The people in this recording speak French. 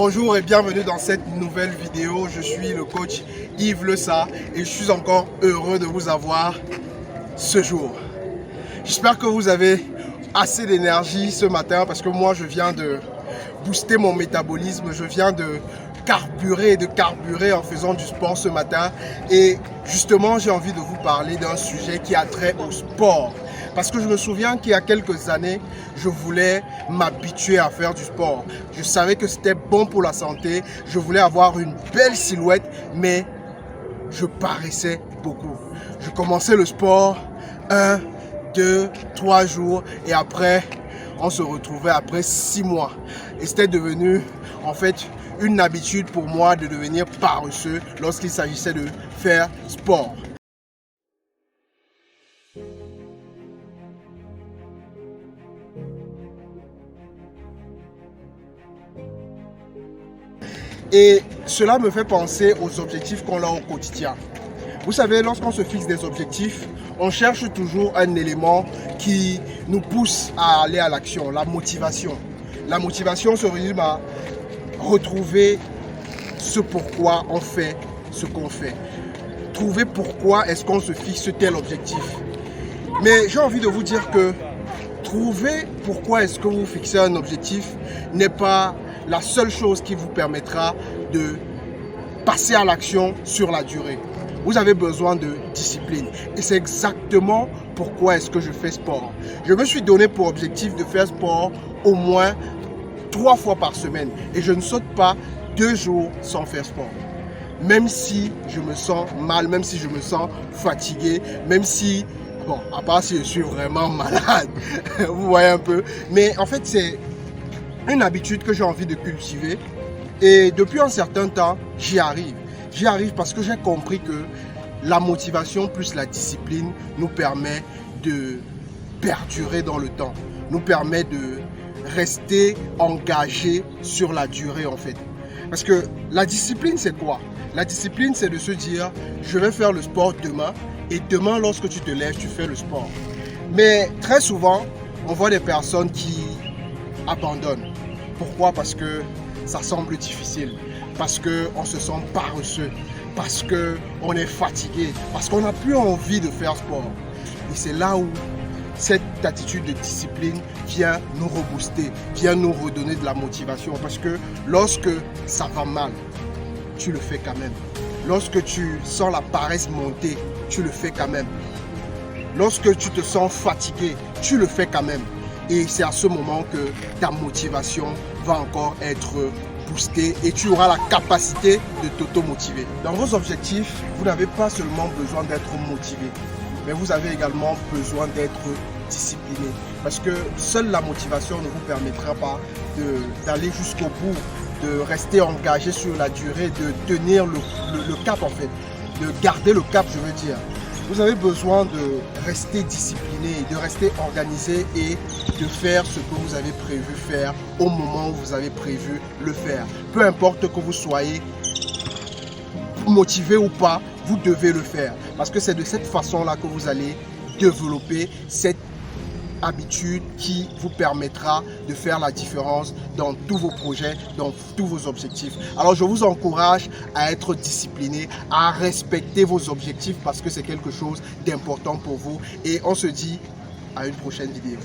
Bonjour et bienvenue dans cette nouvelle vidéo. Je suis le coach Yves Lessa et je suis encore heureux de vous avoir ce jour. J'espère que vous avez assez d'énergie ce matin parce que moi je viens de booster mon métabolisme, je viens de carburer en faisant du sport ce matin et justement j'ai envie de vous parler d'un sujet qui a trait au sport. Parce que je me souviens qu'il y a quelques années, je voulais m'habituer à faire du sport. Je savais que c'était bon pour la santé, je voulais avoir une belle silhouette, mais je paraissais beaucoup. Je commençais le sport 1, 2, 3 jours et après, on se retrouvait après 6 mois. Et c'était devenu en fait une habitude pour moi de devenir paresseux lorsqu'il s'agissait de faire sport. Et cela me fait penser aux objectifs qu'on a au quotidien. Vous savez, lorsqu'on se fixe des objectifs, on cherche toujours un élément qui nous pousse à aller à l'action, la motivation. La motivation se résume à retrouver ce pourquoi on fait ce qu'on fait. Trouver pourquoi est-ce qu'on se fixe tel objectif. Mais j'ai envie de vous dire que trouver pourquoi est-ce que vous fixez un objectif n'est pas la seule chose qui vous permettra de passer à l'action sur la durée. Vous avez besoin de discipline. Et c'est exactement pourquoi est-ce que je fais sport. Je me suis donné pour objectif de faire sport au moins 3 fois par semaine. Et je ne saute pas 2 jours sans faire sport. Même si je me sens mal, même si je me sens fatigué, même si, bon, à part si je suis vraiment malade, vous voyez un peu. Mais en fait, c'est une habitude que j'ai envie de cultiver et depuis un certain temps, j'y arrive. J'y arrive parce que j'ai compris que la motivation plus la discipline nous permet de perdurer dans le temps, nous permet de rester engagé sur la durée en fait. Parce que la discipline, c'est quoi? La discipline, c'est de se dire, je vais faire le sport demain et demain, lorsque tu te lèves, tu fais le sport. Mais très souvent, on voit des personnes qui abandonnent. Pourquoi? Parce que ça semble difficile, parce qu'on se sent paresseux, parce qu'on est fatigué, parce qu'on n'a plus envie de faire sport. Et c'est là où cette attitude de discipline vient nous rebooster, vient nous redonner de la motivation. Parce que lorsque ça va mal, tu le fais quand même. Lorsque tu sens la paresse monter, tu le fais quand même. Lorsque tu te sens fatigué, tu le fais quand même. Et c'est à ce moment que ta motivation va encore être boostée et tu auras la capacité de t'auto-motiver. Dans vos objectifs, vous n'avez pas seulement besoin d'être motivé, mais vous avez également besoin d'être discipliné. Parce que seule la motivation ne vous permettra pas d'aller jusqu'au bout, de rester engagé sur la durée, de tenir le cap en fait, de garder le cap je veux dire. Vous avez besoin de rester discipliné, de rester organisé et de faire ce que vous avez prévu faire au moment où vous avez prévu le faire. Peu importe que vous soyez motivé ou pas, vous devez le faire. Parce que c'est de cette façon-là que vous allez développer cette habitude qui vous permettra de faire la différence dans tous vos projets, dans tous vos objectifs. Alors je vous encourage à être discipliné, à respecter vos objectifs parce que c'est quelque chose d'important pour vous et on se dit à une prochaine vidéo.